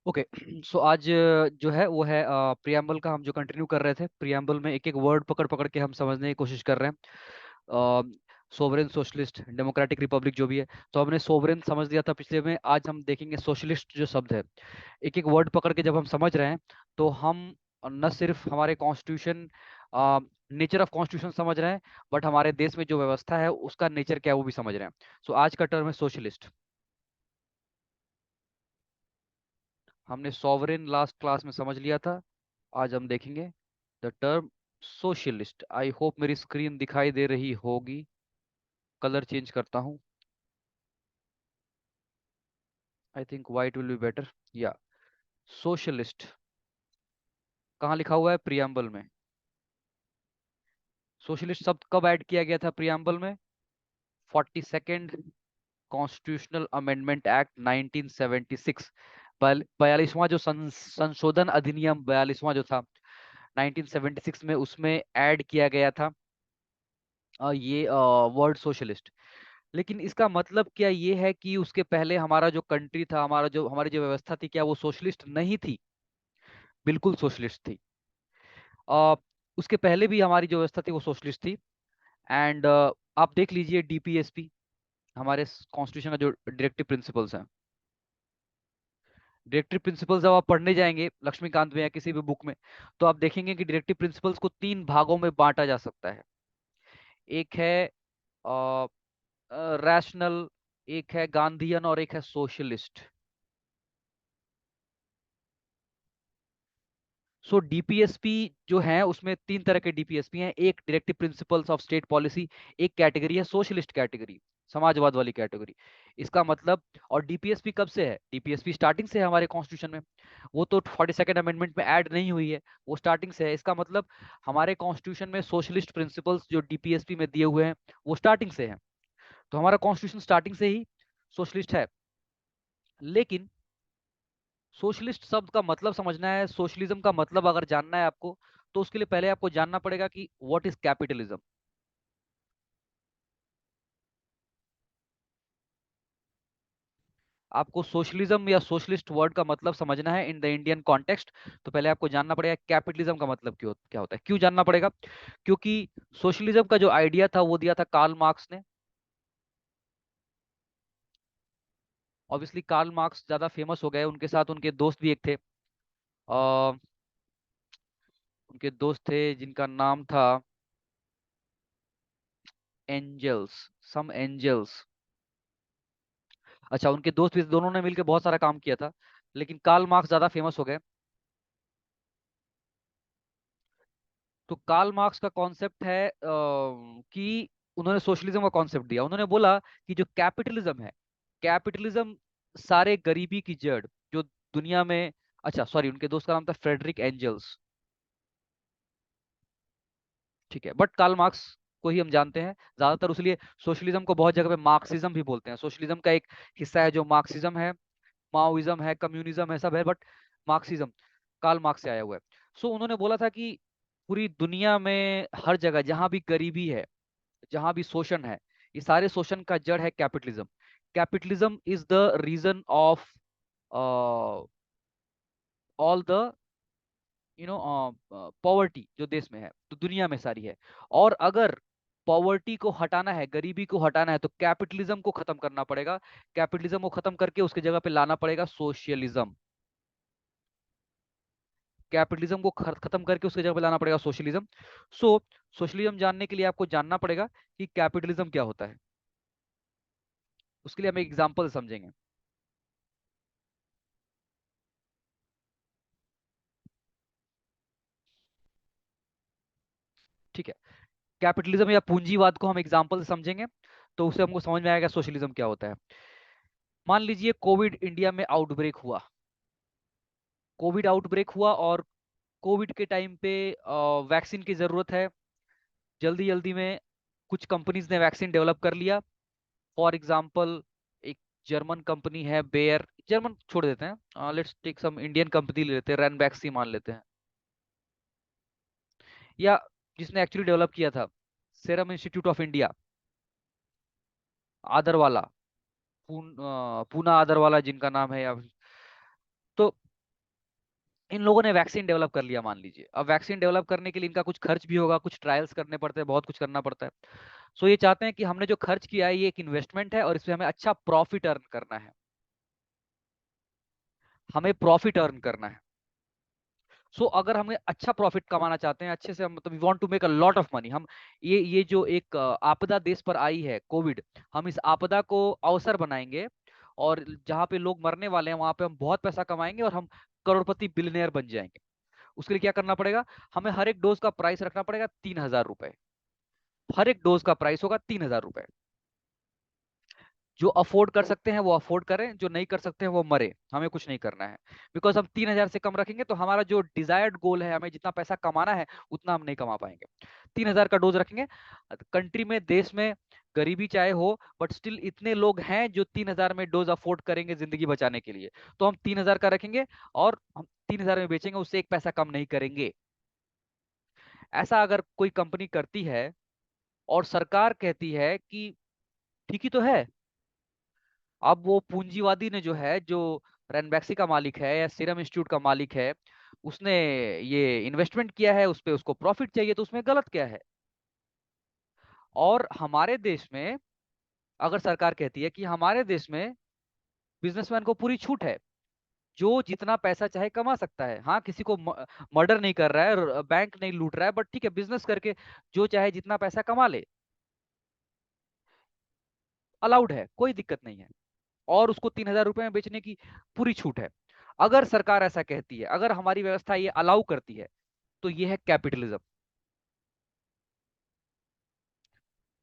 Okay. सो आज जो है वो है प्रियम्बल का हम जो कंटिन्यू कर रहे थे। प्रियम्बल में एक एक वर्ड पकड़ पकड़ के हम समझने की कोशिश कर रहे हैं। सोवरेन, सोशलिस्ट, डेमोक्रेटिक, रिपब्लिक, जो भी है। तो हमने सोवरेन समझ लिया था पिछले में। आज हम देखेंगे सोशलिस्ट जो शब्द है। एक एक वर्ड पकड़ के जब हम समझ रहे हैं तो हम न सिर्फ हमारे कॉन्स्टिट्यूशन, नेचर ऑफ कॉन्स्टिट्यूशन समझ रहे हैं, बट हमारे देश में जो व्यवस्था है उसका नेचर क्या है वो भी समझ रहे हैं। सो आज का टर्म है सोशलिस्ट। हमने सॉवरेन लास्ट क्लास में समझ लिया था। आज हम देखेंगे the term socialist. I hope मेरी स्क्रीन दिखाई दे रही होगी। कलर चेंज करता हूँ। I think white will be better. या सोशलिस्ट कहाँ लिखा हुआ है? प्रियम्बल में। सोशलिस्ट शब्द कब ऐड किया गया था प्रियम्बल में? 42nd constitutional amendment act 1976। 42वां जो संशोधन अधिनियम 42वां जो था 1976 में, उसमें ऐड किया गया था ये वर्ड सोशलिस्ट। लेकिन इसका मतलब क्या ये है कि उसके पहले हमारा जो कंट्री था, हमारी जो व्यवस्था थी, क्या वो सोशलिस्ट नहीं थी? बिल्कुल सोशलिस्ट थी। अ, उसके पहले भी हमारी जो व्यवस्था थी वो सोशलिस्ट थी। एंड आप देख लीजिए डीपीएसपी, हमारे कॉन्स्टिट्यूशन का जो डायरेक्टिव प्रिंसिपल्स हैं। डायरेक्टिव प्रिंसिपल्स जब आप पढ़ने जाएंगे लक्ष्मीकांत में या किसी भी बुक में, तो आप देखेंगे कि डायरेक्टिव प्रिंसिपल्स को तीन भागों में बांटा जा सकता है। एक है रैशनल, एक है गांधीयन और एक है सोशलिस्ट। सो डीपीएसपी जो है उसमें तीन तरह के डीपीएसपी हैं। एक directive principles of state policy, एक कैटेगरी है सोशलिस्ट कैटेगरी, समाजवाद वाली कैटेगरी। इसका मतलब, और डीपीएसपी कब से है? डीपीएसपी स्टार्टिंग से है हमारे कॉन्स्टिट्यूशन में। वो तो 42nd अमेंडमेंट में ऐड नहीं हुई है, वो स्टार्टिंग से है। इसका मतलब हमारे कॉन्स्टिट्यूशन में सोशलिस्ट प्रिंसिपल्स जो डीपीएसपी में दिए हुए हैं वो स्टार्टिंग से हैं। तो हमारा कॉन्स्टिट्यूशन स्टार्टिंग से ही सोशलिस्ट है। लेकिन सोशलिस्ट शब्द का मतलब समझना है, सोशलिज्म का मतलब अगर जानना है आपको, तो उसके लिए पहले आपको जानना पड़ेगा कि व्हाट इज कैपिटलिज्म। आपको सोशलिज्म या सोशलिस्ट वर्ड का मतलब समझना है इन द इंडियन कॉन्टेक्स्ट, तो पहले आपको जानना पड़ेगा कैपिटलिज्म का मतलब क्यों क्या होता है। क्यों जानना पड़ेगा? क्योंकि सोशलिज्म का जो आइडिया था वो दिया था कार्ल मार्क्स ने। ऑब्वियसली कार्ल मार्क्स ज्यादा फेमस हो गए, उनके साथ उनके दोस्त भी एक थे। आ, उनके दोस्त थे जिनका नाम था एंजल्स, सम एंजल्स। अच्छा, उनके दोस्त भी, दोनों ने मिलकर बहुत सारा काम किया था, लेकिन कार्ल मार्क्स ज्यादा फेमस हो गए। तो कार्ल मार्क्स का कॉन्सेप्ट है कि उन्होंने सोशलिज्म का कॉन्सेप्ट दिया। उन्होंने बोला कि जो कैपिटलिज्म है, कैपिटलिज्म सारे गरीबी की जड़ जो दुनिया में, अच्छा सॉरी, उनके दोस्त का नाम था फ्रेडरिक एंजल्स। ठीक है, बट कार्ल मार्क्स को ही हम जानते हैं ज्यादातर, इसलिए सोशलिज्म को बहुत जगह पे मार्क्सिज्म भी बोलते हैं। सोशलिज्म का एक हिस्सा है जो मार्क्सिज्म है, माओइज्म है, कम्युनिज्म है, सब है, बट मार्क्सिज्म कार्ल मार्क्स से आया हुआ है। सो उन्होंने बोला था कि पूरी दुनिया में हर जगह जहां भी गरीबी है, जहां भी शोषण है, ये सारे शोषण का जड़ है capitalism. Capitalism is the reason of all the poverty जो देश में है, तो दुनिया में सारी है। और अगर पॉवर्टी को हटाना है, गरीबी को हटाना है, तो कैपिटलिज्म को खत्म करना पड़ेगा। कैपिटलिज्म को खत्म करके उसके जगह पे लाना पड़ेगा सोशलिज्म। कैपिटलिज्म को खत्म करके उसकी जगह पे लाना पड़ेगा सोशलिज्म। सो सोशलिज्म जानने के लिए आपको जानना पड़ेगा कि कैपिटलिज्म क्या होता है। उसके लिए हम एक एग्जांपल समझेंगे। ठीक है, कैपिटलिज्म या पूंजीवाद को हम एग्जांपल से समझेंगे, तो उससे हमको समझ में आएगा सोशलिज्म क्या होता है। मान लीजिए कोविड इंडिया में आउटब्रेक हुआ। कोविड आउटब्रेक हुआ और कोविड के टाइम पे वैक्सीन की जरूरत है। जल्दी जल्दी में कुछ कंपनीज ने वैक्सीन डेवलप कर लिया। फॉर एग्जांपल, एक जर्मन कंपनी है बेयर, जर्मन छोड़ देते हैं, let's take some Indian company ले लेते हैं, रैनबैक्सी मान लेते हैं। या जिसने एक्चुअली डेवलप किया था, serum institute of India, Adarwala, Poona Adarwala जिनका नाम है। या तो इन लोगों ने वैक्सीन डेवलप कर लिया मान लीजिए। अब वैक्सीन डेवलप करने के लिए इनका कुछ खर्च भी होगा, कुछ ट्रायल्स करने पड़ते हैं, बहुत कुछ करना पड़ता है। सो ये चाहते हैं कि हमने जो खर्च किया है ये एक इन्वेस्टमेंट है और इसमें हमें अच्छा प्रॉफिट अर्न करना है, हमें प्रॉफिट अर्न करना है। सो अगर हमें अच्छा प्रॉफिट कमाना चाहते हैं, अच्छे से मतलब we want to make a lot of money, हम ये जो एक आपदा देश पर आई है कोविड, हम इस आपदा को अवसर बनाएंगे और जहाँ पे लोग मरने वाले हैं वहां पे हम बहुत पैसा कमाएंगे और हम करोड़पति बिलियनियर बन जाएंगे। उसके लिए क्या करना पड़ेगा, हमें हर एक डोज का प्राइस रखना पड़ेगा 3,000 रुपए। हर एक डोज का प्राइस होगा 3,000 रुपए। जो अफोर्ड कर सकते हैं वो अफोर्ड करें, जो नहीं कर सकते हैं वो मरे, हमें कुछ नहीं करना है। बिकॉज हम 3,000 से कम रखेंगे तो हमारा जो डिजायर्ड गोल है, हमें जितना पैसा कमाना है उतना हम नहीं कमा पाएंगे। 3,000 का डोज रखेंगे। कंट्री में, देश में गरीबी चाहे हो, बट स्टिल इतने लोग हैं जो 3,000 में डोज अफोर्ड करेंगे जिंदगी बचाने के लिए, तो हम 3,000 का रखेंगे और हम 3,000 में बेचेंगे, उससे एक पैसा कम नहीं करेंगे। ऐसा अगर कोई कंपनी करती है और सरकार कहती है कि ठीक ही तो है, अब वो पूंजीवादी ने जो है, जो रैनबैक्सी का मालिक है या सीरम इंस्टीट्यूट का मालिक है, उसने ये इन्वेस्टमेंट किया है, उस पे उसको प्रॉफिट चाहिए, तो उसमें गलत क्या है। और हमारे देश में अगर सरकार कहती है कि हमारे देश में बिजनेसमैन को पूरी छूट है, जो जितना पैसा चाहे कमा सकता है, हाँ किसी को मर्डर नहीं कर रहा है, बैंक नहीं लूट रहा है, बट ठीक है बिजनेस करके जो चाहे जितना पैसा कमा ले, अलाउड है, कोई दिक्कत नहीं है। और उसको 3,000 रुपए में बेचने की पूरी छूट है। अगर सरकार ऐसा कहती है, अगर हमारी व्यवस्था ये अलाउ करती है, तो ये है कैपिटलिज्म।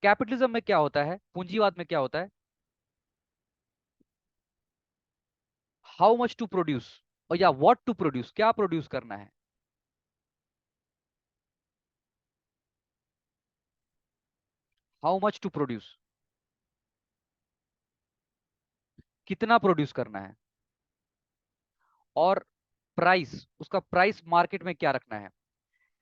कैपिटलिज्म में क्या होता है, पूंजीवाद में क्या होता है, हाउ मच टू प्रोड्यूस, और या व्हाट टू प्रोड्यूस, क्या प्रोड्यूस करना है, हाउ मच टू प्रोड्यूस, कितना प्रोड्यूस करना है, और प्राइस, उसका प्राइस मार्केट में क्या रखना है,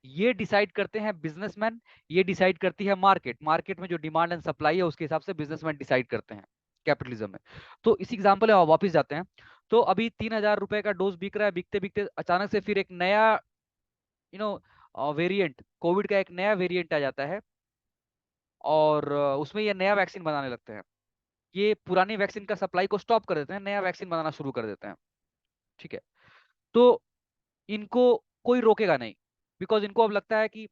ये डिसाइड करते हैं बिजनेसमैन, ये डिसाइड करती है मार्केट, मार्केट में जो डिमांड एंड सप्लाई है उसके हिसाब से बिजनेसमैन डिसाइड करते हैं कैपिटलिज्म में। तो इस एग्जांपल में वापस जाते हैं। तो अभी 3,000 रुपए का डोज बिक रहा है, बिकते बिकते अचानक से फिर एक नया यू नो वेरिएंट, कोविड का एक नया वेरिएंट आ जाता है और उसमें ये नया वैक्सीन बनाने लगते हैं। ये पुरानी वैक्सीन का सप्लाई को स्टॉप कर देते हैं, नया वैक्सीन बनाना शुरू कर देते हैं। ठीक है। तो इनको कोई रोकेगा नहीं, बिकॉज इनको अब लगता है कि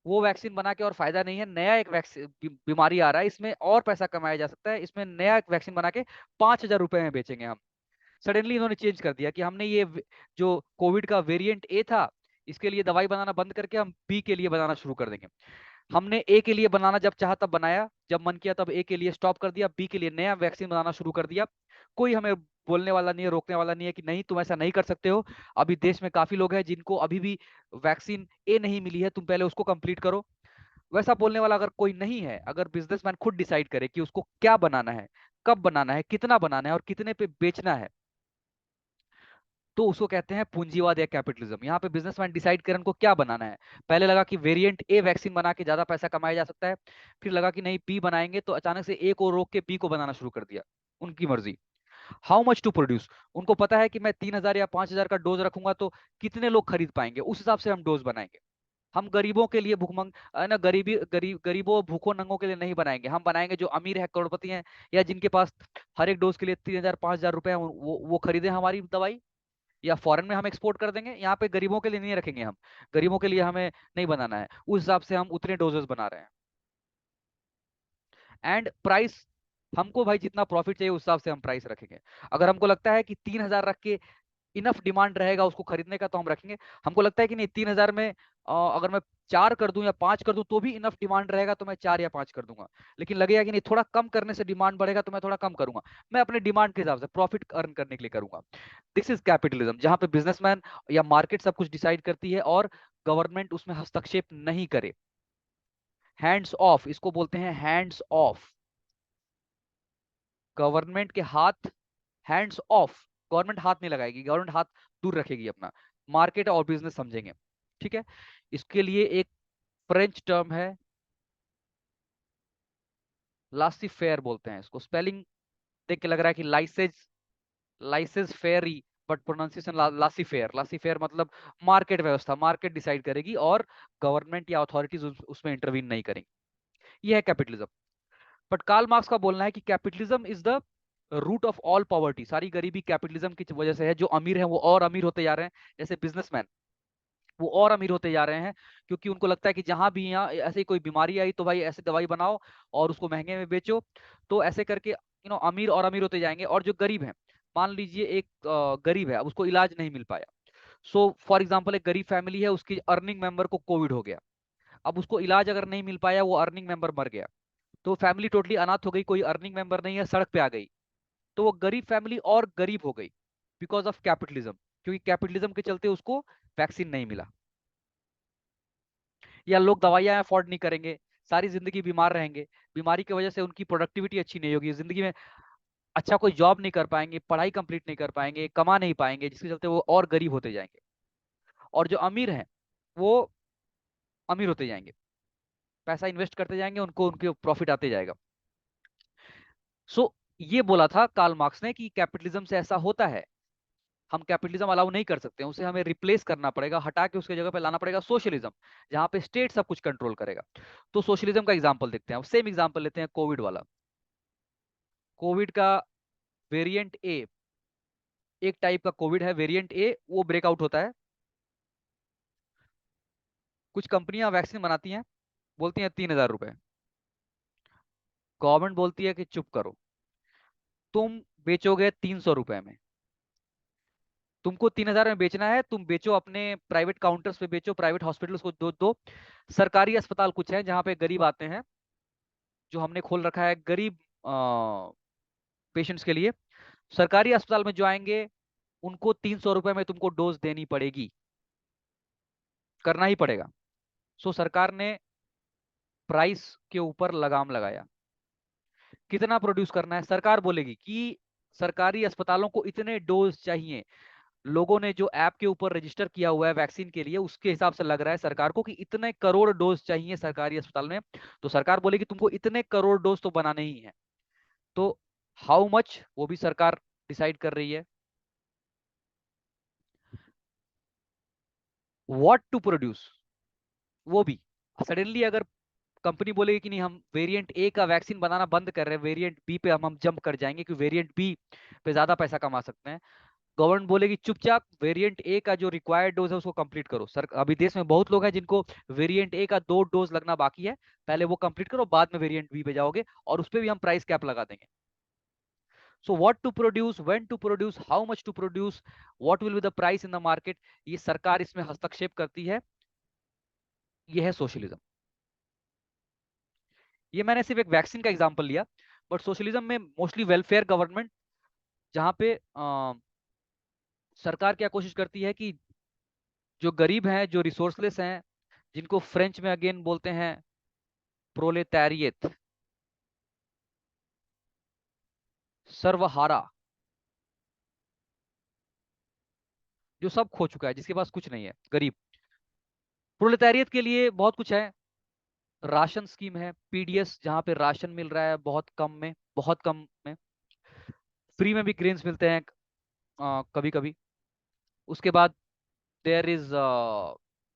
वो वैक्सीन बना के और फायदा नहीं है, नया एक वैक्सीन बीमारी आ रहा है, इसमें और पैसा कमाया जा सकता है, इसमें नया एक वैक्सीन बना के 5,000 रुपए में बेचेंगे हम। सडनली इन्होंने चेंज कर दिया कि हमने ये जो कोविड का वेरिएंट ए था, इसके लिए दवाई बनाना बंद करके हम बी के लिए बनाना शुरू कर देंगे। हमने ए के लिए बनाना जब चाहा तब बनाया, जब मन किया तब ए के लिए स्टॉप कर दिया, बी के लिए नया वैक्सीन बनाना शुरू कर दिया। कोई हमें बोलने वाला नहीं है, रोकने वाला नहीं है कि नहीं तुम ऐसा नहीं कर सकते हो। अभी देश में काफी लोग हैं जिनको अभी भी वैक्सीन ए नहीं मिली है, तुम पहले उसको कंप्लीट करो। वैसा बोलने वाला अगर कोई नहीं है, अगर बिजनेसमैन खुद डिसाइड करे कि उसको क्या बनाना है, कब बनाना है, कितना बनाना है और कितने पे बेचना है, तो उसको कहते हैं पूंजीवाद या कैपिटलिज्म। यहाँ पे बिजनेसमैन डिसाइड करें उनको क्या बनाना है। पहले लगा कि वेरिएंट ए वैक्सीन बना के ज्यादा पैसा कमाया जा सकता है, फिर लगा कि नहीं बी बनाएंगे, तो अचानक से ए को रोक के बी को बनाना शुरू कर दिया, उनकी मर्जी। हाउ मच टू प्रोड्यूस, उनको पता है कि मैं 3,000 या 5,000 का डोज रखूंगा तो कितने लोग खरीद पाएंगे, उस हिसाब से हम डोज बनाएंगे। हम गरीबों के लिए भूखमंग ना, गरीबों भूखों नंगों के लिए नहीं बनाएंगे, हम बनाएंगे जो अमीर है, करोड़पति हैं, या जिनके पास हर एक डोज के लिए 3,000 5,000 रुपए हैं, वो खरीदे हमारी दवाई, या फॉरेन में हम एक्सपोर्ट कर देंगे। यहाँ पे गरीबों के लिए नहीं रखेंगे हम, गरीबों के लिए हमें नहीं बनाना है, उस हिसाब से हम उतने डोजेस बना रहे हैं। एंड प्राइस, हमको भाई जितना प्रॉफिट चाहिए उस हिसाब से हम प्राइस रखेंगे। अगर हमको लगता है कि 3,000 रख के इनफ डिमांड रहेगा उसको खरीदने का, तो हम रखेंगे। हमको लगता है कि नहीं 3,000 में अगर मैं 4 कर दूं या 5 कर दूं तो भी इनफ डिमांड रहेगा, तो मैं 4 या 5 कर दूंगा। लेकिन लगेगा कि नहीं थोड़ा कम करने से डिमांड बढ़ेगा, तो मैं थोड़ा कम करूंगा। मैं अपने डिमांड के हिसाब से प्रॉफिट अर्न करने के लिए करूंगा। दिस इज कैपिटलिज्म, जहां पे बिजनेसमैन या मार्केट सब कुछ डिसाइड करती है और गवर्नमेंट उसमें हस्तक्षेप नहीं करे। हैंड्स ऑफ, इसको बोलते हैं हैंड्स ऑफ। गवर्नमेंट के हाथ, हैंड्स ऑफ, गवर्नमेंट हाथ नहीं लगाएगी, गवर्नमेंट हाथ दूर रखेगी अपना, मार्केट और बिजनेस समझेंगे। ठीक है। इसके लिए एक फ्रेंच टर्म है, लासी फेयर बोलते हैं इसको, स्पेलिंग देख के लग रहा है कि laissez, laissez faire but pronunciation laissez faire, laissez faire मतलब मार्केट व्यवस्था, मार्केट डिसाइड करेगी और गवर्नमेंट या अथॉरिटीज उसमें इंटरवीन नहीं करेंगी। ये है कैपिटलिज्म। बट कार्ल मार्क्स का बोलना है कि capitalism is the root of all poverty, सारी गरीबी कैपिटलिज्म की वजह से है। जो अमीर हैं वो और अमीर होते जा रहे हैं, जैसे बिजनेसमैन वो और अमीर होते जा रहे हैं, क्योंकि उनको लगता है कि जहां भी यहाँ ऐसे कोई बीमारी आई तो भाई ऐसे दवाई बनाओ और उसको महंगे में बेचो। तो ऐसे करके अमीर और अमीर होते जाएंगे। और जो गरीब है, मान लीजिए एक गरीब है, अब उसको इलाज नहीं मिल पाया। सो फॉर एग्जाम्पल एक गरीब फैमिली है, उसकी अर्निंग मेंबर को कोविड हो गया, अब उसको इलाज अगर नहीं मिल पाया, वो अर्निंग मेंबर मर गया, तो फैमिली टोटली अनाथ हो गई, कोई अर्निंग मेंबर नहीं है, सड़क पे आ गई। तो वो गरीब फैमिली और गरीब हो गई बिकॉज ऑफ कैपिटलिज्म, क्योंकि कैपिटलिज्म के चलते उसको वैक्सीन नहीं मिला। या लोग दवाइयां अफोर्ड नहीं करेंगे, सारी जिंदगी बीमार रहेंगे, बीमारी की वजह से उनकी प्रोडक्टिविटी अच्छी नहीं होगी, जिंदगी में अच्छा कोई जॉब नहीं कर पाएंगे, पढ़ाई कंप्लीट नहीं कर पाएंगे, कमा नहीं पाएंगे, जिसके चलते वो और गरीब होते जाएंगे। और जो अमीर हैं वो अमीर होते जाएंगे, पैसा इन्वेस्ट करते जाएंगे, उनको उनके प्रॉफिट आते जाएगा। सो ये बोला था कार्ल मार्क्स ने कि कैपिटलिज्म से ऐसा होता है, हम कैपिटलिज्म अलाउ नहीं कर सकते, उसे हमें रिप्लेस करना पड़ेगा, हटा के उसके जगह पे लाना पड़ेगा सोशलिज्म, जहां पे स्टेट सब कुछ कंट्रोल करेगा। तो सोशलिज्म का एग्जांपल देखते हैं, सेम एग्जांपल लेते हैं कोविड वाला। कोविड का वेरिएंट ए, एक टाइप का कोविड है वेरिएंट ए, वो ब्रेकआउट होता है। कुछ कंपनियां वैक्सीन बनाती हैं, बोलती हैं 3,000 रुपए, गवर्नमेंट बोलती है कि चुप करो, तुम बेचोगे 300 रुपए में। तुमको 3,000 में बेचना है, तुम बेचो, अपने प्राइवेट काउंटर्स पे बेचो, प्राइवेट हॉस्पिटल्स को दो दो। सरकारी अस्पताल कुछ है जहाँ पे गरीब आते हैं, जो हमने खोल रखा है गरीब पेशेंट्स के लिए। सरकारी अस्पताल में जो आएंगे उनको 300 रुपए में तुमको डोज देनी पड़ेगी, करना ही पड़ेगा। सो सरकार ने प्राइस के ऊपर लगाम लगाया, कितना प्रोड्यूस करना है सरकार बोलेगी कि सरकारी अस्पतालों को इतने डोज चाहिए। लोगों ने जो ऐप के ऊपर रजिस्टर किया हुआ है वैक्सीन के लिए, उसके हिसाब से लग रहा है सरकार को कि इतने करोड़ डोज चाहिए सरकारी अस्पताल में। तो सरकार बोलेगी तुमको इतने करोड़ डोज तो बनाने ही है। तो हाउ मच, वो भी सरकार डिसाइड कर रही है। व्हाट टू प्रोड्यूस, वो भी सडनली अगर कंपनी बोलेगी कि नहीं, हम वेरिएंट ए का वैक्सीन बनाना बंद कर रहे हैं, वेरिएंट बी पे हम जंप कर जाएंगे क्योंकि वेरिएंट बी पे ज्यादा पैसा कमा सकते हैं। गवर्नमेंट बोलेगी चुपचाप वेरिएंट ए का जो रिक्वायर्ड डोज है उसको कंप्लीट करो। सर अभी देश में बहुत लोग हैं जिनको वेरिएंट ए का 2 डोज लगना बाकी है, पहले वो कंप्लीट करो, बाद में वेरिएंट बी पे जाओगे, और उस पर भी हम प्राइस कैप लगा देंगे। So what to produce, when to produce, how much to produce, what will be the price in the market, ये सरकार इसमें हस्तक्षेप करती है। ये है सोशलिज्म। ये मैंने सिर्फ एक वैक्सीन का एग्जांपल लिया, बट सोशलिज्म में मोस्टली वेलफेयर गवर्नमेंट, जहां पे सरकार क्या कोशिश करती है कि जो गरीब हैं, जो रिसोर्सलेस हैं, जिनको फ्रेंच में अगेन बोलते हैं प्रोलेतारिएट, सर्वहारा, जो सब खो चुका है, जिसके पास कुछ नहीं है, गरीब। प्रोलेतारिएट के लिए बहुत कुछ है, राशन स्कीम है, पीडीएस, जहाँ पे राशन मिल रहा है बहुत कम में, बहुत कम में, फ्री में भी ग्रेन्स मिलते हैं कभी कभी। उसके बाद देयर इज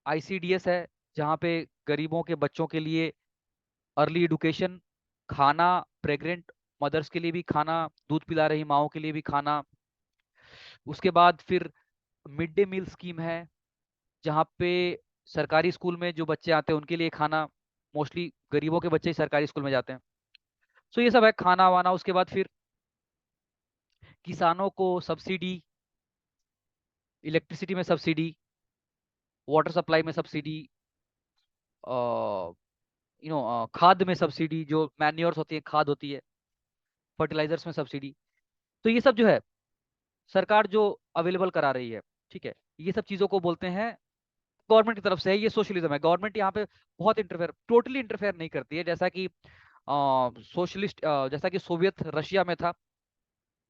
आईसीडीएस है, जहाँ पे गरीबों के बच्चों के लिए अर्ली एडुकेशन, खाना, प्रेग्नेंट मदर्स के लिए भी खाना, दूध पिला रही माओ के लिए भी खाना। उसके बाद फिर मिड डे मील स्कीम है, जहाँ पे सरकारी स्कूल में जो बच्चे आते हैं उनके लिए खाना, मोस्टली गरीबों के बच्चे ही सरकारी स्कूल में जाते हैं। सो ये सब है खाना वाना। उसके बाद फिर किसानों को सब्सिडी, इलेक्ट्रिसिटी में सब्सिडी, वाटर सप्लाई में सब्सिडी, खाद में सब्सिडी, जो मैन्योर्स होती है, खाद होती है, फर्टिलाइजर्स में सब्सिडी। तो ये सब जो है सरकार जो अवेलेबल करा रही है, ठीक है, ये सब चीजों को बोलते हैं गवर्नमेंट की तरफ से है, ये सोशलिज्म है। गवर्नमेंट यहाँ पे बहुत इंटरफेयर, टोटली इंटरफेयर नहीं करती है, जैसा कि सोशलिस्ट, जैसा कि सोवियत रशिया में था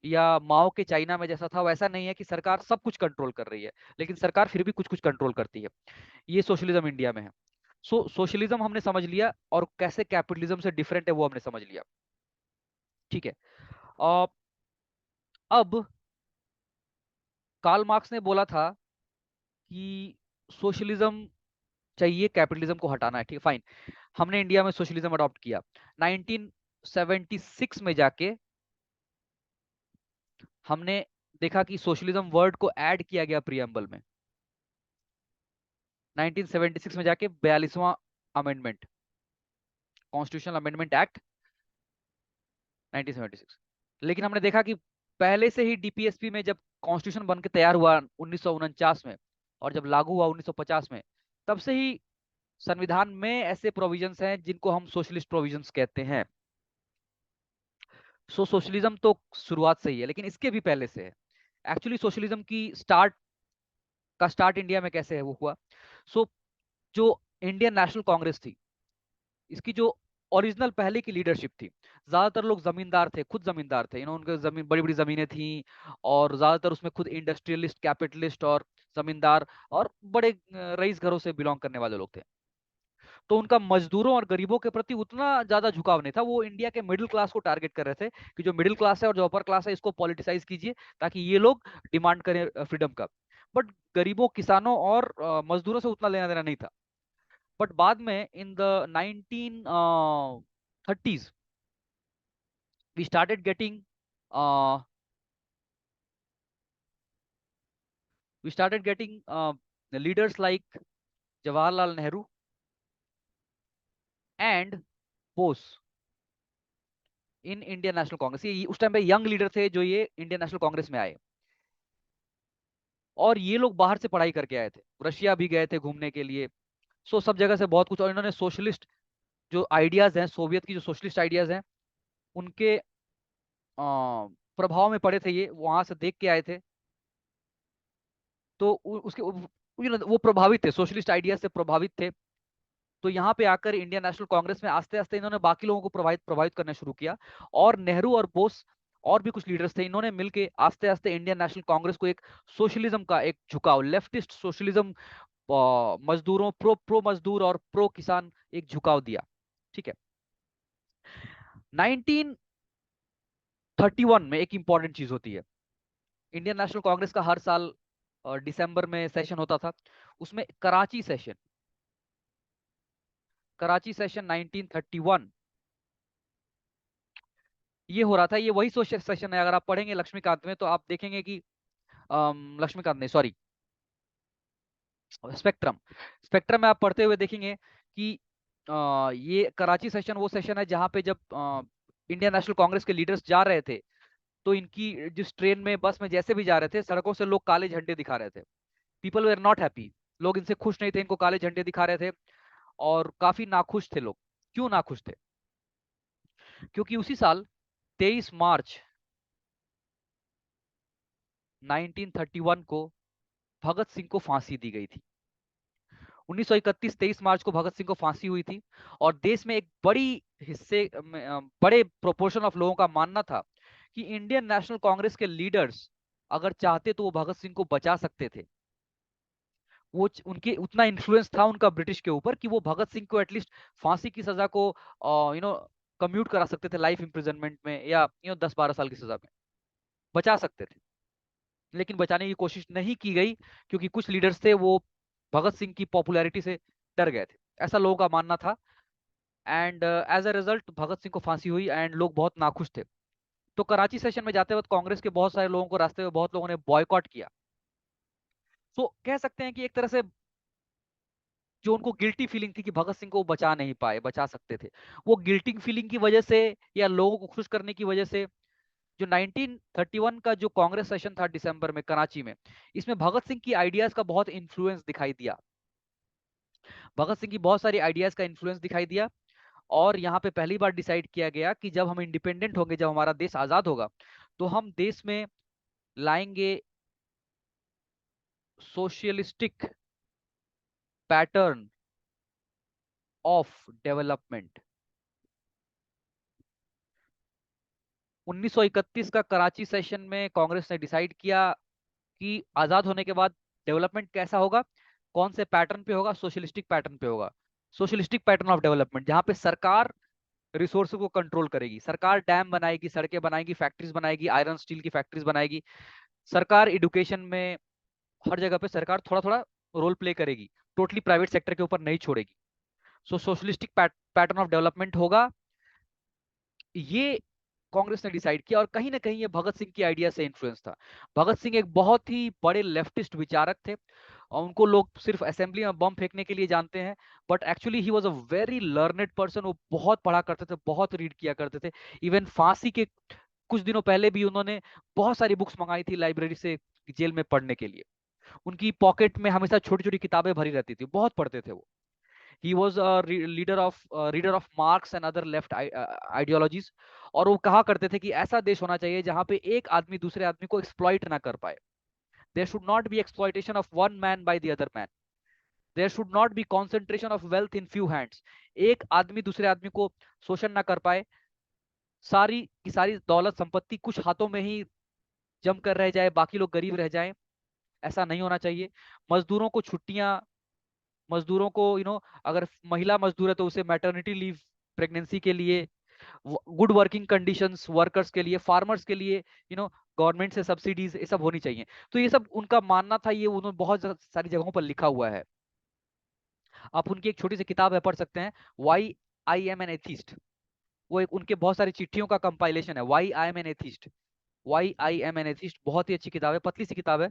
या माओ के चाइना में जैसा था, वैसा नहीं है कि सरकार सब कुछ कंट्रोल कर रही है, लेकिन सरकार फिर भी कुछ कुछ कंट्रोल करती है। ये सोशलिज्म इंडिया में है। सो सोशलिज्म हमने समझ लिया, और कैसे कैपिटलिज्म से डिफरेंट है वो हमने समझ लिया, ठीक है। अ, अब कार्ल मार्क्स ने बोला था कि सोशलिज्म चाहिए, कैपिटलिज्म को हटाना है, ठीक है फाइन। हमने इंडिया में सोशलिज्म अडॉप्ट किया 1976 में जाके। हमने देखा कि सोशलिज्म वर्ड को ऐड किया गया प्रियम्बल में 1976 में जाके, 42वां अमेंडमेंट, कॉन्स्टिट्यूशनल अमेंडमेंट एक्ट 1976। लेकिन हमने देखा कि पहले से ही डीपीएसपी में जब कॉन्स्टिट्यूशन बन के तैयार हुआ 1949 में, और जब लागू हुआ 1950 में, तब से ही संविधान में ऐसे प्रोविजंस हैं जिनको हम सोशलिस्ट प्रोविजंस कहते हैं। सोशलिज्म तो शुरुआत से ही है, लेकिन इसके भी पहले से है। एक्चुअली सोशलिज्म की स्टार्ट इंडिया में कैसे है वो हुआ। सो जो इंडियन नेशनल कांग्रेस थी, इसकी जो ओरिजिनल पहले की लीडरशिप थी, ज्यादातर लोग जमींदार थे, खुद जमींदार थे, उनके जमीन, बड़ी बड़ी जमीनें थी, और ज्यादातर उसमें खुद इंडस्ट्रियलिस्ट, कैपिटलिस्ट और जमींदार और बड़े रईस घरों से बिलोंग करने वाले लोग थे। तो उनका मजदूरों और गरीबों के प्रति उतना ज्यादा झुकाव नहीं था। वो इंडिया के मिडिल क्लास को टारगेट कर रहे थे कि जो मिडिल क्लास है और जो अपर क्लास है, इसको पॉलिटिसाइज कीजिए ताकि ये लोग डिमांड करें फ्रीडम का। बट गरीबों, किसानों और मजदूरों से उतना लेना देना नहीं था। बट बाद में in the 1930s we started getting uh, we started getting leaders like Jawaharlal Nehru and Bose in Indian national Congress. ये उस टाइम पे यंग लीडर थे जो ये इंडियन नेशनल कांग्रेस में आए, और ये लोग बाहर से पढ़ाई करके आए थे, रशिया भी गए थे घूमने के लिए। सो सब जगह से बहुत कुछ, और इन्होंने सोशलिस्ट जो आइडियाज हैं, सोवियत की जो सोशलिस्ट आइडियाज हैं, उनके प्रभाव में पड़े थे, ये वहां से देख के आए थे। तो उसके वो प्रभावित थे, सोशलिस्ट आइडिया से प्रभावित थे। तो यहाँ पे आकर इंडियन नेशनल कांग्रेस में आस्ते आस्ते इन्होंने बाकी लोगों को प्रभावित प्रभावित करना शुरू किया। और नेहरू और बोस और भी कुछ लीडर्स थे, इन्होंने मिलके आस्ते आस्ते इंडियन नेशनल कांग्रेस को एक सोशलिज्म का एक झुकाव, लेफ्टिस्ट सोशलिज्म, मजदूरों, प्रो प्रो मजदूर और प्रो किसान एक झुकाव दिया। ठीक है। 1931 में एक इंपॉर्टेंट चीज होती है। इंडियन नेशनल कांग्रेस का हर साल दिसंबर में सेशन होता था। उसमें कराची सेशन 1931 ये हो रहा था। ये वही सोशल सेशन है, अगर आप पढ़ेंगे लक्ष्मीकांत में तो आप देखेंगे कि लक्ष्मीकांत नहीं, सॉरी, स्पेक्ट्रम, स्पेक्ट्रम में आप पढ़ते हुए देखेंगे कि ये कराची सेशन वो सेशन है जहां पे जब इंडियन नेशनल कांग्रेस के लीडर्स जा रहे थे, तो इनकी जिस ट्रेन में, बस में, जैसे भी जा रहे थे, सड़कों से लोग काले झंडे दिखा रहे थे। पीपल वेर नॉट हैप्पी, लोग इनसे खुश नहीं थे, इनको काले झंडे दिखा रहे थे, और काफी नाखुश थे लोग। क्यों नाखुश थे? क्योंकि उसी साल 23 मार्च 1931 को भगत सिंह को फांसी दी गई थी। 1931 23 मार्च को भगत सिंह को फांसी हुई थी, और देश में एक बड़े प्रोपोर्शन ऑफ लोगों का मानना था कि इंडियन नेशनल कांग्रेस के लीडर्स अगर चाहते तो वो भगत सिंह को बचा सकते थे। उनके उतना इन्फ्लुएंस था उनका ब्रिटिश के ऊपर कि वो भगत सिंह को एटलीस्ट फांसी की सजा को यू नो कम्यूट करा सकते थे, लाइफ इम्प्रिजनमेंट में, या 10-12 साल की सजा में बचा सकते थे। लेकिन बचाने की कोशिश नहीं की गई, क्योंकि कुछ लीडर्स थे वो भगत सिंह की पॉपुलैरिटी से डर गए थे, ऐसा लोगों का मानना था। And as a result Bhagat Singh को फांसी हुई, एंड लोग बहुत नाखुश थे। तो कराची सेशन में जाते वक्त कांग्रेस के बहुत सारे लोगों को रास्ते में बहुत लोगों ने बॉयकॉट किया। सो कह सकते हैं कि एक तरह से जो उनको गिल्टी फीलिंग थी कि भगत सिंह को वो बचा नहीं पाए, बचा सकते थे, वो गिल्टी फीलिंग की वजह से या लोगों को खुश करने की वजह से, जो 1931 का जो कांग्रेस सेशन था दिसंबर में कराची में, इसमें भगत सिंह की आइडियाज का बहुत इन्फ्लुएंस दिखाई दिया। भगत सिंह की बहुत सारी आइडियाज का इन्फ्लुएंस दिखाई दिया। और यहाँ पे पहली बार डिसाइड किया गया कि जब हम इंडिपेंडेंट होंगे, जब हमारा देश आजाद होगा, तो हम देश में लाएंगे सोशलिस्टिक पैटर्न ऑफ डेवलपमेंट। 1931 का कराची सेशन में कांग्रेस ने डिसाइड किया कि आजाद होने के बाद डेवलपमेंट कैसा होगा, कौन से पैटर्न पे होगा, सोशलिस्टिक पैटर्न पे होगा। सोशलिस्टिक पैटर्न ऑफ डेवलपमेंट, जहां पे सरकार रिसोर्स को कंट्रोल करेगी, सरकार डैम बनाएगी, सड़कें बनाएगी, फैक्ट्रीज बनाएगी, आयरन स्टील की फैक्ट्रीज बनाएगी, सरकार एडुकेशन में, हर जगह पे सरकार थोड़ा थोड़ा रोल प्ले करेगी, टोटली प्राइवेट सेक्टर के ऊपर नहीं छोड़ेगी। सो सोशलिस्टिक पैटर्न ऑफ डेवलपमेंट होगा, ये कांग्रेस ने डिसाइड किया। और कहीं ना कहीं ये भगत सिंह की आइडिया से इन्फ्लुएंस था। भगत सिंह एक बहुत ही बड़े लेफ्टिस्ट विचारक थे, और उनको लोग सिर्फ असेंबली में बम फेंकने के लिए जानते हैं, but actually he was a very learned person. वो बहुत पढ़ा करते थे, बहुत रीड किया करते थे। इवन फांसी के कुछ दिनों पहले भी उन्होंने बहुत सारी बुक्स मंगाई थी लाइब्रेरी से जेल में पढ़ने के लिए। उनकी पॉकेट में हमेशा छोटी छोटी किताबें भरी रहती थी, बहुत पढ़ते थे वो। He was reader of marks and other left ideologies. और वो कहा करते थे कि ऐसा देश होना चाहिए जहां पे एक आदमी दूसरे आदमी को एक्सप्लॉइट ना कर पाए। There should not be exploitation of one man by the other man. There should not be concentration of wealth in few hands. एक आदमी दूसरे आदमी को शोषण ना कर पाए, सारी की सारी दौलत संपत्ति कुछ हाथों में ही जम कर रह जाए, बाकी लोग गरीब रह जाएं। ऐसा नहीं होना चाहिए। मजदूरों को छुट्टियां, मजदूरों को अगर महिला मजदूर है तो उसे मैटरनिटी लीव, प्रेगनेंसी के लिए, गुड वर्किंग कंडीशंस वर्कर्स के लिए, फार्मर्स के लिए, गवर्नमेंट से सब्सिडीज, ये सब होनी चाहिए। तो ये सब उनका मानना था, ये उन्होंने बहुत सारी जगहों पर लिखा हुआ है। आप उनकी एक छोटी सी किताब है, पढ़ सकते हैं, why I am an atheist. वो एक उनके बहुत सारी चिट्ठियों का कंपाइलेशन है, why I am an atheist. Why I am an atheist बहुत ही अच्छी किताब है, पतली सी किताब है।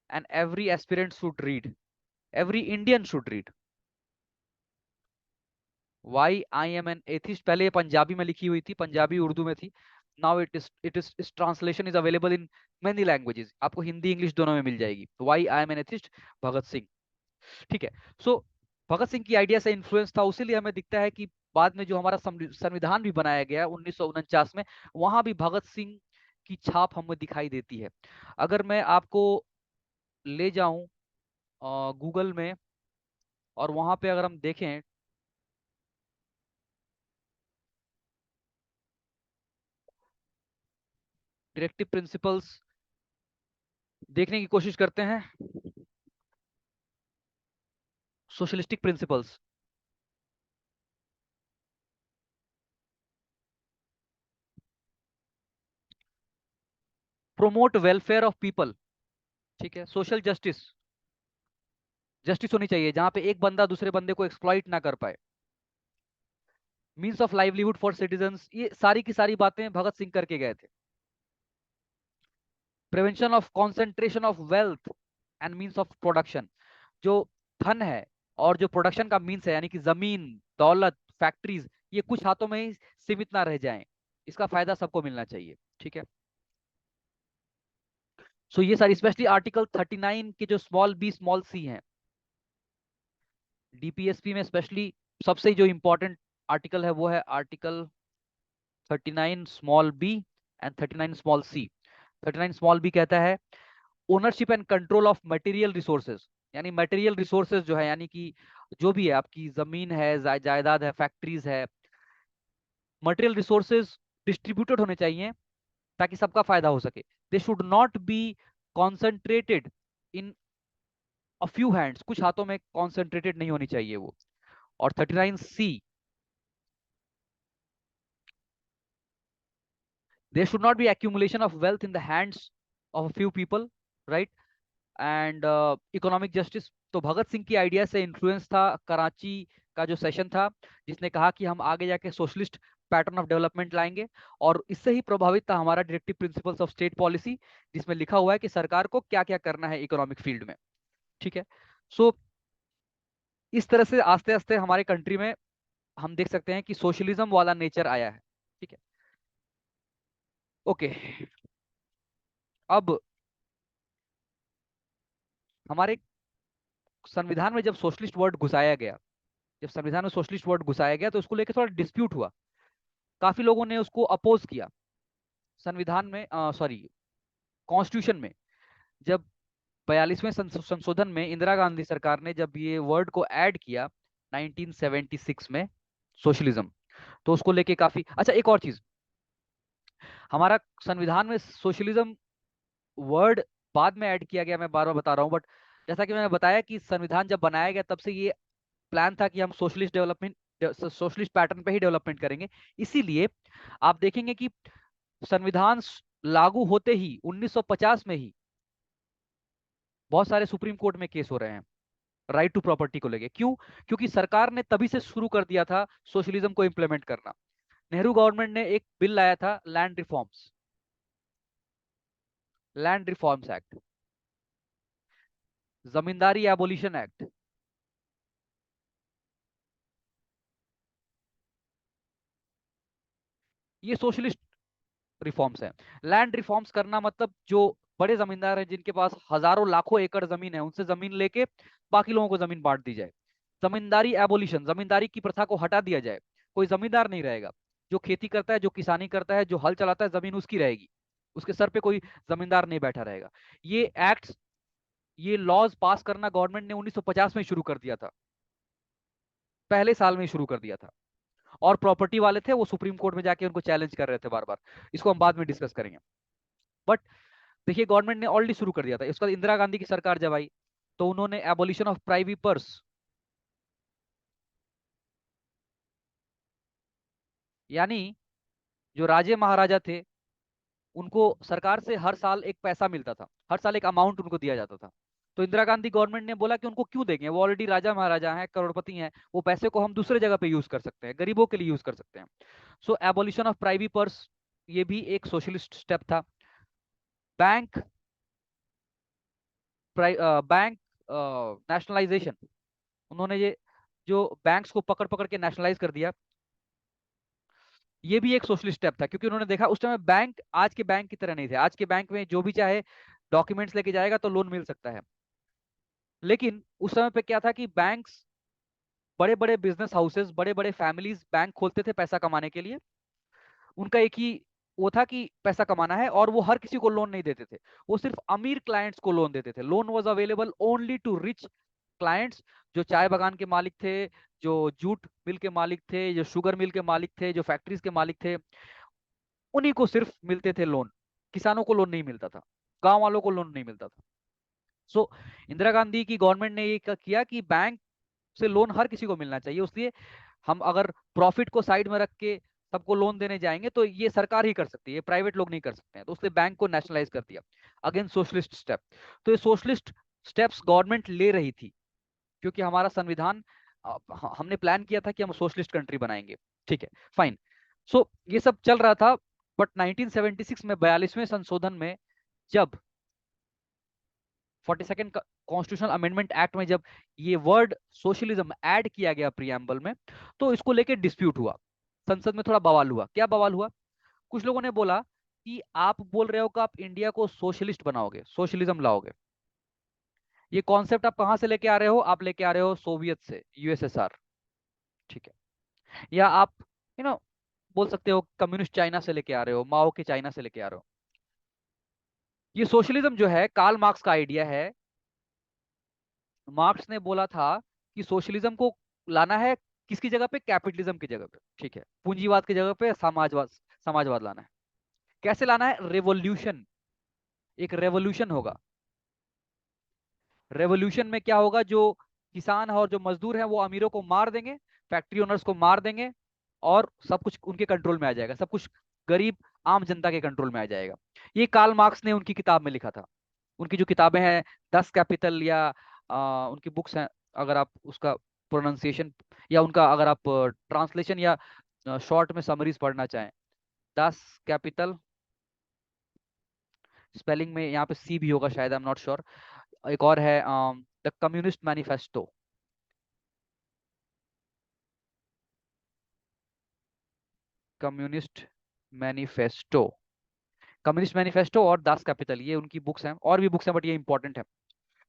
And every aspirant should read, every Indian should read why I am an atheist. पहले ये पंजाबी में लिखी हुई थी, पंजाबी उर्दू में थी। Now it is translation is available in many languages, आपको हिंदी इंग्लिश दोनों में मिल जाएगी। Why I am an atheist, Bhagat Singh. ठीक है। सो भगत सिंह की आइडिया से इन्फ्लुएंस था, उसीलिए हमें दिखता है कि बाद में जो हमारा संविधान भी बनाया गया 1949 में, वहां भी भगत सिंह की छाप हमें दिखाई देती है। अगर मैं आपको ले जाऊं गूगल में, और वहां पे अगर हम देखें डायरेक्टिव प्रिंसिपल्स, देखने की कोशिश करते हैं। Socialistic principles, promote welfare of people. ठीक है। सोशल जस्टिस, जस्टिस होनी चाहिए जहां पे एक बंदा दूसरे बंदे को एक्सप्लॉइट ना कर पाए। Means of livelihood for citizens, ये सारी की सारी बातें भगत सिंह करके गए थे। Prevention of concentration of wealth and means of production. जो धन है और जो प्रोडक्शन का मीन्स है, यानी कि जमीन, दौलत, फैक्ट्रीज, ये कुछ हाथों में ही सीमित ना रह जाएं, इसका फायदा सबको मिलना चाहिए। ठीक है। सो ये सारी स्पेशली आर्टिकल 39 के जो स्मॉल बी स्मॉल सी हैं, डीपीएसपी में स्पेशली सबसे जो इंपॉर्टेंट आर्टिकल है वो है article 39 small b and 39 small c. 39 small b कहता है ownership and control of material resources. यानी मटेरियल रिसोर्सेज जो है, यानी कि जो भी है, आपकी जमीन है, जायदाद है, फैक्ट्रीज है, मटेरियल रिसोर्सेज डिस्ट्रीब्यूटेड होने चाहिए ताकि सबका फायदा हो सके। They should not be concentrated in a few hands, कुछ हाथों में कॉन्सेंट्रेटेड नहीं होनी चाहिए वो। और 39 सी, there should not be accumulation of wealth in the hands of a few people, right? And economic justice. तो भगत सिंह की आइडिया से इन्फ्लुएंस था कराची का जो सेशन था, जिसने कहा कि हम आगे जाके सोशलिस्ट पैटर्न ऑफ डेवलपमेंट लाएंगे। और इससे ही प्रभावित था हमारा directive principles of state policy, जिसमें लिखा हुआ है कि सरकार को क्या क्या करना है इकोनॉमिक फील्ड में। ठीक है। सो इस तरह से आस्ते आस्ते हमारे कंट्री में हम देख सकते हैं कि सोशलिज्म वाला नेचर आया है। ठीक है। ओके। अब हमारे संविधान में जब सोशलिस्ट वर्ड घुसाया गया, जब संविधान में सोशलिस्ट वर्ड घुसाया गया तो उसको लेकर थोड़ा डिस्प्यूट हुआ, काफी लोगों ने उसको अपोज किया। संविधान में, सॉरी, कॉन्स्टिट्यूशन में जब 42वें संशोधन में इंदिरा गांधी सरकार ने जब ये वर्ड को ऐड किया 1976 में, सोशलिज्म, तो उसको लेके काफी अच्छा। एक और चीज, हमारा संविधान में सोशलिज्म वर्ड बाद में ऐड किया गया, मैं बार बार बता रहा हूँ, बट जैसा कि मैंने बताया कि संविधान जब बनाया गया तब से ये प्लान था कि हम सोशलिस्ट डेवलपमेंट, सोशलिस्ट पैटर्न पे ही डेवलपमेंट करेंगे। इसीलिए आप देखेंगे कि संविधान लागू होते ही 1950 में ही बहुत सारे सुप्रीम कोर्ट में केस हो रहे हैं राइट टू प्रॉपर्टी को लेके। क्यों? क्योंकि सरकार ने तभी से शुरू कर दिया था सोशलिज्म को इम्प्लीमेंट करना। नेहरू गवर्नमेंट ने एक बिल लाया था, लैंड रिफॉर्म्स एक्ट, जमींदारी एबोलिशन एक्ट। ये सोशलिस्ट रिफॉर्म्स हैं। लैंड रिफॉर्म्स करना मतलब जो बड़े जमींदार हैं जिनके पास हजारों लाखों एकड़ जमीन है, उनसे जमीन लेके बाकी लोगों को जमीन बांट दी जाए। जमींदारी एबोलिशन, जमींदारी की प्रथा को हटा दिया जाए। कोई जमींदार नहीं रहेगा। जो खेती करता है, जो किसानी करता है, जो हल चलाता है, जमीन उसकी रहेगी। उसके सर पे कोई जमींदार नहीं बैठा रहेगा। ये एक्ट्स, ये लॉज पास करना गवर्नमेंट ने 1950 में शुरू कर दिया था। पहले साल में ही शुरू कर दिया था। और प्रॉपर्टी वाले थे वो सुप्रीम कोर्ट में जाके उनको चैलेंज कर रहे थे बार बार। इसको हम बाद में डिस्कस करेंगे। बट देखिए, गवर्नमेंट ने ऑलरेडी शुरू कर दिया था। इसके बाद इंदिरा गांधी की सरकार जब आई तो उन्होंने एबोलिशन ऑफ प्राइवी पर्स, यानी जो राजे महाराजा थे उनको सरकार से हर साल एक पैसा मिलता था, हर साल एक अमाउंट उनको दिया जाता था। तो इंदिरा गांधी गवर्नमेंट ने बोला कि उनको क्यों देंगे, वो ऑलरेडी राजा महाराजा हैं, करोड़पति हैं, वो पैसे को हम दूसरे जगह पे यूज कर सकते हैं, गरीबों के लिए यूज कर सकते हैं। सो एबोलिशन ऑफ प्राइवी पर्स, ये भी एक सोशलिस्ट स्टेप था। बैंक बैंक नेशनलाइजेशन, उन्होंने ये जो बैंक्स को पकड़ पकड़ के नेशनलाइज कर दिया, ये भी एक सोशलिस्ट स्टेप था। क्योंकि उन्होंने देखा उस समय बैंक आज के बैंक की तरह नहीं थे। आज के बैंक में जो भी चाहे डॉक्यूमेंट्स लेके जाएगा तो लोन मिल सकता है। लेकिन उस समय पे क्या था कि बैंक्स, बड़े बड़े बिजनेस हाउसेस, बड़े बड़े फैमिलीज बैंक खोलते थे पैसा कमाने के लिए। उनका एक ही वो था कि पैसा कमाना है, और वो हर किसी को लोन नहीं देते थे। वो सिर्फ अमीर क्लाइंट्स को लोन देते थे। Loan was available only to rich clients. जो चाय बागान के मालिक थे, जो जूट मिल के मालिक थे, जो शुगर मिल के मालिक थे, जो फैक्ट्रीज के मालिक थे, उन्हीं को सिर्फ मिलते थे लोन। किसानों को लोन नहीं मिलता था, गांव वालों को लोन नहीं मिलता था। सो इंदिरा गांधी की गवर्नमेंट ने ये किया कि बैंक से लोन हर किसी को मिलना चाहिए। इसलिए हम अगर प्रॉफिट को साइड में रख के सबको लोन देने जाएंगे तो ये सरकार ही कर सकती है, ये प्राइवेट लोग नहीं कर सकते हैं। तो उसने बैंक को नेशनलाइज कर दिया। Again socialist step. तो ये सोशलिस्ट स्टेप्स गवर्नमेंट ले रही थी क्योंकि हमारा संविधान, हमने प्लान किया था कि हम सोशलिस्ट कंट्री बनाएंगे। ठीक है, फाइन। सो ये सब चल रहा था। बट 1976 में 42वें संशोधन में जब 42nd कॉन्स्टिट्यूशनल अमेंडमेंट एक्ट में जब ये वर्ड सोशलिज्म ऐड किया गया प्रियम्बल में, तो इसको लेके डिस्प्यूट हुआ। संसद में थोड़ा बवाल हुआ। क्या बवाल हुआ? कुछ लोगों ने बोला कि आप बोल रहे हो कि आप इंडिया को सोशलिस्ट बनाओगे, सोशलिज्म लाओगे। ये कॉन्सेप्ट आप कहां से लेके आ रहे हो? आप लेके आ रहे हो सोवियत से, यूएसएसआर। ठीक है। या आप यू नो बोल सकते हो कम्युनिस्ट चाइना से लेके आ रहे हो, माओ के चाइना से लेके आ रहे हो। ये सोशलिज्म जो है कार्ल मार्क्स का आइडिया है। मार्क्स ने बोला था कि सोशलिज्म को लाना है किसकी जगह पे? कैपिटलिज्म की जगह पे। ठीक है, पूंजीवाद की जगह पे समाजवाद, समाजवाद लाना है। कैसे लाना है? रेवोल्यूशन। एक रेवोल्यूशन होगा। रेवोल्यूशन में क्या होगा? जो किसान और जो मजदूर हैं वो अमीरों को मार देंगे, फैक्ट्री ओनर्स को मार देंगे, और सब कुछ उनके कंट्रोल में आ जाएगा। सब कुछ गरीब आम जनता के कंट्रोल में आ जाएगा। ये कार्ल मार्क्स ने उनकी किताब में लिखा था। उनकी जो किताबें हैं 10 कैपिटल, या उनकी बुक्स हैं, अगर आप उसका प्रोनाउंसिएशन या उनका अगर आप ट्रांसलेशन या शॉर्ट में समरीज पढ़ना चाहें, 10 कैपिटल, स्पेलिंग में यहाँ पे सी भी होगा शायद, आई एम नॉट श्योर। एक और है the communist manifesto. Communist manifesto, communist manifesto और 10 कैपिटल, ये उनकी बुक्स हैं। और भी बुक्स हैं बट ये इंपॉर्टेंट है।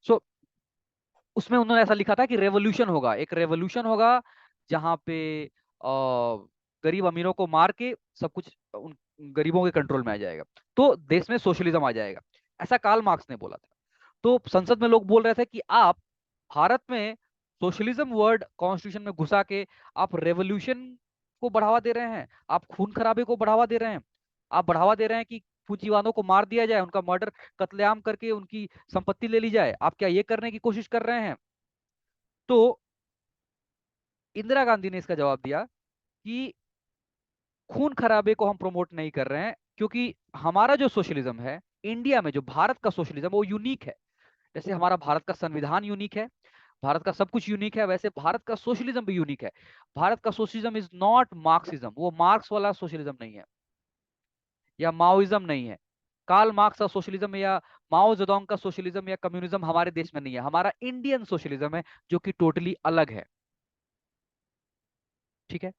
सो उसमें उन्होंने ऐसा लिखा था कि रेवोल्यूशन होगा, एक रेवोल्यूशन होगा जहां पे गरीब अमीरों को मार के सब कुछ उन गरीबों के कंट्रोल में आ जाएगा, तो देश में सोशलिज्म आ जाएगा। ऐसा कार्ल मार्क्स ने बोला था। तो संसद में लोग बोल रहे थे कि आप भारत में सोशलिज्म वर्ड कॉन्स्टिट्यूशन में घुसा के आप रेवोल्यूशन को बढ़ावा दे रहे हैं, आप खून खराबे को बढ़ावा दे रहे हैं, आप बढ़ावा दे रहे हैं कि पूंजीवादों को मार दिया जाए, उनका मर्डर, कत्लेआम करके उनकी संपत्ति ले ली जाए। आप क्या ये करने की कोशिश कर रहे हैं? तो इंदिरा गांधी ने इसका जवाब दिया कि खून खराबे को हम प्रमोट नहीं कर रहे हैं, क्योंकि हमारा जो सोशलिज्म है, इंडिया में जो भारत का सोशलिज्म, वो यूनिक है। जैसे हमारा भारत का संविधान यूनिक है, भारत का सब कुछ यूनिक है, वैसे भारत का सोशलिज्म भी यूनिक है। भारत का सोशलिज्म इज नॉट मार्क्सिज्म, वो मार्क्स वाला सोशलिज्म नहीं है या माओइज्म नहीं है। कार्ल मार्क्स का सोशलिज्म या माओ जेडोंग का सोशलिज्म या कम्युनिज्म हमारे देश में नहीं है, हमारा इंडियन सोशलिज्म है जो कि टोटली अलग है। ठीक है।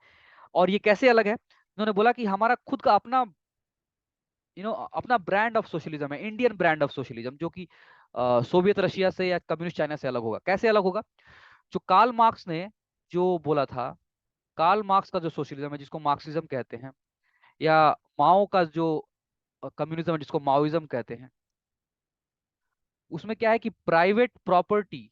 और ये कैसे अलग है? उन्होंने बोला कि हमारा खुद का अपना अपना ब्रांड ऑफ सोशलिज्म है, इंडियन ब्रांड ऑफ सोशलिज्म, जो कि सोवियत रशिया से या कम्युनिस्ट चाइना से अलग होगा। कैसे अलग होगा? जो कार्ल मार्क्स ने जो बोला था, कार्ल मार्क्स का जो सोशलिज्म है जिसको मार्क्सिज्म कहते हैं, या माओ का जो कम्युनिज्म है जिसको माओइज्म कहते हैं, उसमें क्या है कि private property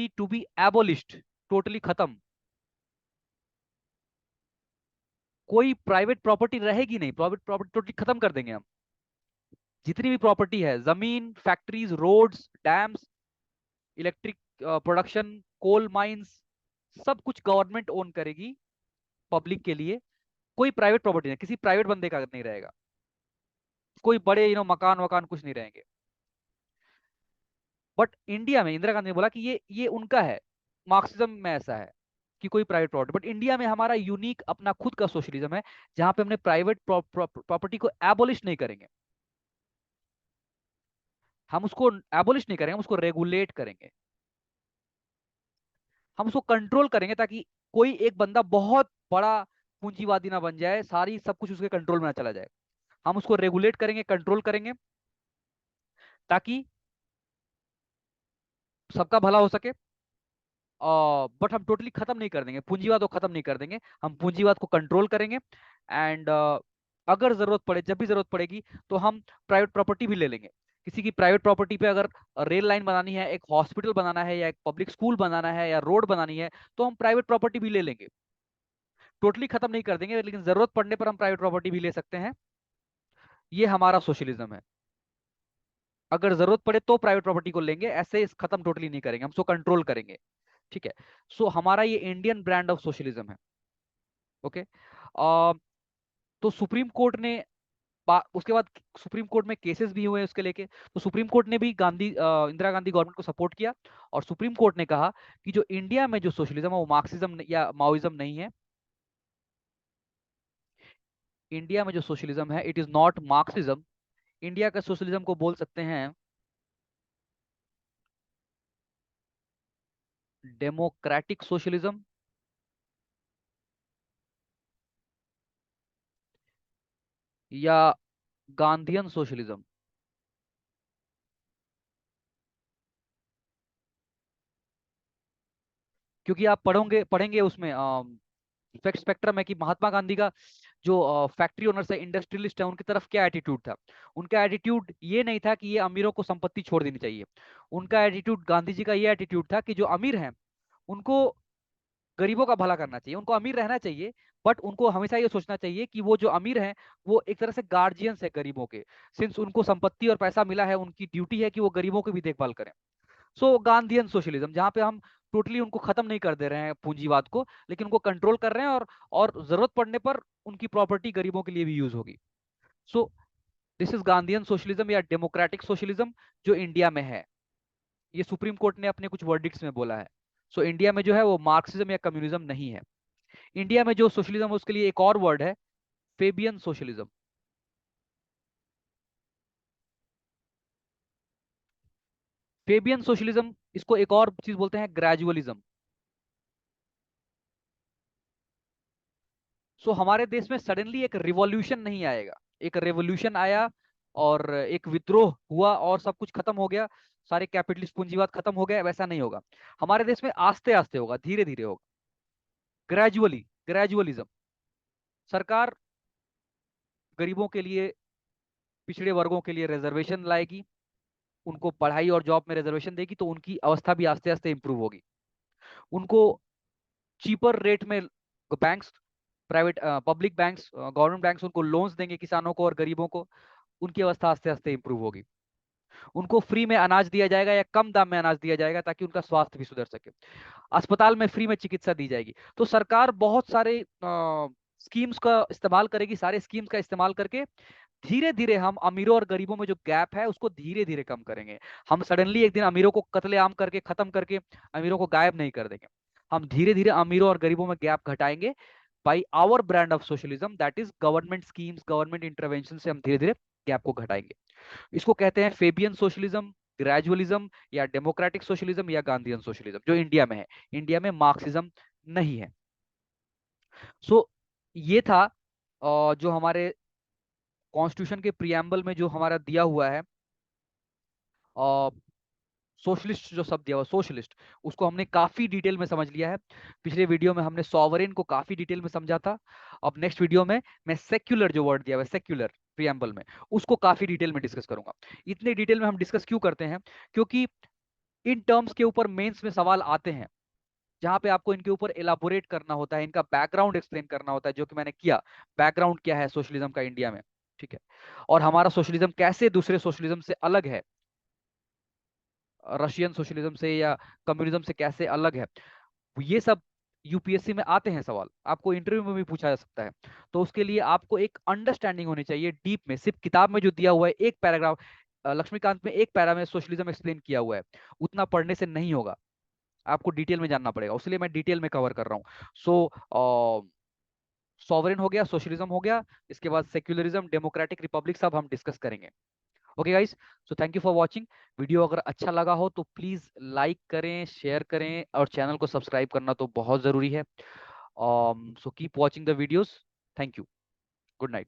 to be abolished, totally खत्म। कोई प्राइवेट प्रॉपर्टी रहेगी नहीं, प्राइवेट प्रॉपर्टी टोटली खत्म कर देंगे हम। जितनी भी प्रॉपर्टी है, जमीन, factories, roads, dams, electric production, coal mines, सब कुछ गवर्नमेंट ओन करेगी पब्लिक के लिए। कोई प्राइवेट प्रॉपर्टी नहीं, किसी प्राइवेट बंदे का नहीं रहेगा। कोई बड़े मकान वकान कुछ नहीं रहेंगे। बट इंडिया में इंदिरा गांधी ने बोला कि ये उनका है, मार्क्सिज्म में ऐसा है कि कोई प्राइवेट प्रॉपर्टी। बट इंडिया में हमारा यूनिक अपना खुद का सोशलिज्म है, जहां पे हमने प्राइवेट प्रॉपर्टी को एबोलिश नहीं करेंगे। हम उसको एबोलिश नहीं करेंगे, हम उसको रेगुलेट करेंगे, हम उसको कंट्रोल करेंगे, ताकि कोई एक बंदा बहुत बड़ा पूंजीवादी ना बन जाए, सारी सब कुछ उसके कंट्रोल में ना चला जाए। हम उसको रेगुलेट करेंगे, कंट्रोल करेंगे, ताकि सबका भला हो सके। बट हम टोटली खत्म नहीं कर देंगे, पूंजीवाद को खत्म नहीं कर देंगे, हम पूंजीवाद को कंट्रोल करेंगे। एंड अगर जरूरत पड़े, जब भी जरूरत पड़ेगी, तो हम प्राइवेट प्रॉपर्टी भी ले लेंगे। किसी की प्राइवेट प्रॉपर्टी पे अगर रेल लाइन बनानी है, एक हॉस्पिटल बनाना है, या एक पब्लिक स्कूल बनाना है, या रोड बनानी है, तो हम प्राइवेट प्रॉपर्टी भी ले लेंगे। टोटली खत्म नहीं कर देंगे, लेकिन जरूरत पड़ने पर हम प्राइवेट प्रॉपर्टी भी ले सकते हैं। ये हमारा सोशलिज्म है। अगर जरूरत पड़े तो प्राइवेट प्रॉपर्टी को लेंगे, ऐसे इस खत्म टोटली नहीं करेंगे, हम उसको कंट्रोल करेंगे। ठीक है। सो हमारा ये इंडियन ब्रांड ऑफ सोशलिज्म है। ओके। तो सुप्रीम कोर्ट ने उसके बाद सुप्रीम कोर्ट में केसेस भी हुए उसके लेके, तो सुप्रीम कोर्ट ने भी इंदिरा गांधी गवर्नमेंट को सपोर्ट किया। और सुप्रीम कोर्ट ने कहा कि जो इंडिया में जो सोशलिज्म है वो मार्क्सिज्म या माओइज्म नहीं है। इंडिया में जो सोशलिज्म है it is not Marxism. India का सोशलिज्म को बोल सकते हैं डेमोक्रेटिक सोशलिज्म, या गांधीयन सोशलिज्म। क्योंकि आप पढ़ेंगे उसमें स्पेक्ट्रम है कि महात्मा गांधी का जो फैक्ट्री ओनर्स है, इंडस्ट्रियलिस्ट है, उनकी तरफ क्या एटीट्यूड था। उनका एटीट्यूड ये नहीं था कि ये अमीरों को संपत्ति छोड़ देनी चाहिए। उनका एटीट्यूड, गांधी जी का ये एटीट्यूड था कि जो अमीर हैं उनको गरीबों का भला करना चाहिए, उनको अमीर रहना चाहिए। बट उनको हमेशा ये सोचना चाहिए कि वो जो अमीर हैं वो एक तरह से गार्जियंस है गरीबों के। सिंस उनको संपत्ति और पैसा मिला है, उनकी ड्यूटी है कि वो गरीबों की भी देखभाल करें। सो गांधीयन सोशलिज्म, जहां पे हम टोटली उनको खत्म नहीं कर दे रहे हैं पूंजीवाद को, लेकिन उनको कंट्रोल कर रहे हैं, और जरूरत पड़ने पर उनकी प्रॉपर्टी गरीबों के लिए भी यूज होगी। So this is Gandhian socialism या डेमोक्रेटिक सोशलिज्म जो इंडिया में है। ये सुप्रीम कोर्ट ने अपने कुछ वर्डिक्ट्स में बोला है। सो इंडिया में जो है वो मार्क्सिज्म या कम्युनिज्म नहीं है। इंडिया में जो सोशलिज्म है उसके लिए एक और वर्ड है, फेबियन सोशलिज्म। फेबियन सोशलिज्म, इसको एक और चीज बोलते हैं ग्रेजुअलिज्म। सो हमारे देश में सडनली एक रिवॉल्यूशन नहीं आएगा, एक रेवोल्यूशन आया और एक विद्रोह हुआ और सब कुछ खत्म हो गया, सारे कैपिटलिस्ट पूंजीवाद खत्म हो गया, वैसा नहीं होगा। हमारे देश में आस्ते आस्ते होगा, धीरे धीरे होगा, ग्रेजुअली, ग्रेजुअलिज्म। सरकार गरीबों के लिए, पिछड़े वर्गों के लिए रिजर्वेशन लाएगी, उनको पढ़ाई और जॉब में रिजर्वेशन देगी, तो उनकी अवस्था भी आस्ते आस्ते इंप्रूव होगी। उनको चीपर रेट में banks, private public banks, government banks उनको लोन्स देंगे, किसानों को और गरीबों को, उनकी अवस्था आस्ते आस्ते इंप्रूव होगी। उनको फ्री में अनाज दिया जाएगा या कम दाम में अनाज दिया जाएगा ताकि उनका स्वास्थ्य भी सुधर सके। अस्पताल में फ्री में चिकित्सा दी जाएगी। तो सरकार बहुत सारे स्कीम्स का इस्तेमाल करेगी, सारे स्कीम्स का इस्तेमाल करके धीरे धीरे हम अमीरों और गरीबों में जो गैप है उसको धीरे धीरे कम करेंगे। हम सडनली एक दिन अमीरों को कत्लेआम करके खत्म करके अमीरों को गायब नहीं कर देंगे। हम धीरे धीरे अमीरों और गरीबों में गैप घटाएंगे by our brand of socialism, that is government schemes, government intervention से हम धीरे धीरे गैप को घटाएंगे। इसको कहते हैं फेबियन सोशलिज्म, ग्रेजुअलिज्म, या डेमोक्रेटिक सोशलिज्म, या गांधीयन सोशलिज्म, जो इंडिया में है। इंडिया में मार्क्सिज्म नहीं है। सो ये था जो हमारे कॉन्स्टिट्यूशन के प्रियम्बल में जो हमारा दिया हुआ है सोशलिस्ट, जो शब्द दिया हुआ सोशलिस्ट, उसको हमने काफी डिटेल में समझ लिया है। पिछले वीडियो में हमने सॉवरेन को काफी डिटेल में समझा था। अब नेक्स्ट वीडियो में मैं सेक्युलर, जो वर्ड दिया हुआ है सेक्युलर प्रियम्बल में, उसको काफी डिटेल में डिस्कस करूंगा। इतने डिटेल में हम डिस्कस क्यों करते हैं? क्योंकि इन टर्म्स के ऊपर मेंस में सवाल आते हैं, जहां पे आपको इनके ऊपर एलाबोरेट करना होता है, इनका बैकग्राउंड एक्सप्लेन करना होता है, जो कि मैंने किया। बैकग्राउंड क्या है सोशलिज्म का इंडिया में, ठीक है, और हमारा सोशलिज्म कैसे दूसरे सोशलिज्म से अलग है, रशियन सोशलिज्म से या कम्युनिज्म से कैसे अलग है। ये सब यूपीएससी में आते हैं सवाल, आपको इंटरव्यू में भी पूछा जा सकता है। तो उसके लिए आपको एक अंडरस्टैंडिंग होनी चाहिए डीप में। सिर्फ किताब में जो दिया हुआ है एक पैराग्राफ, लक्ष्मीकांत में एक पैरा में सोशलिज्म एक्सप्लेन किया हुआ है, उतना पढ़ने से नहीं होगा, आपको डिटेल में जानना पड़ेगा। इसलिए मैं डिटेल में कवर कर रहा हूँ। सो सॉवरेन हो गया, सोशलिज्म हो गया, इसके बाद सेक्युलरिज्म, डेमोक्रेटिक रिपब्लिक, सब हम डिस्कस करेंगे। Okay guys, so thank you for watching. Video अगर अच्छा लगा हो तो प्लीज लाइक करें, शेयर करें, और चैनल को सब्सक्राइब करना तो बहुत जरूरी है। So keep watching the videos. Thank you. Good night.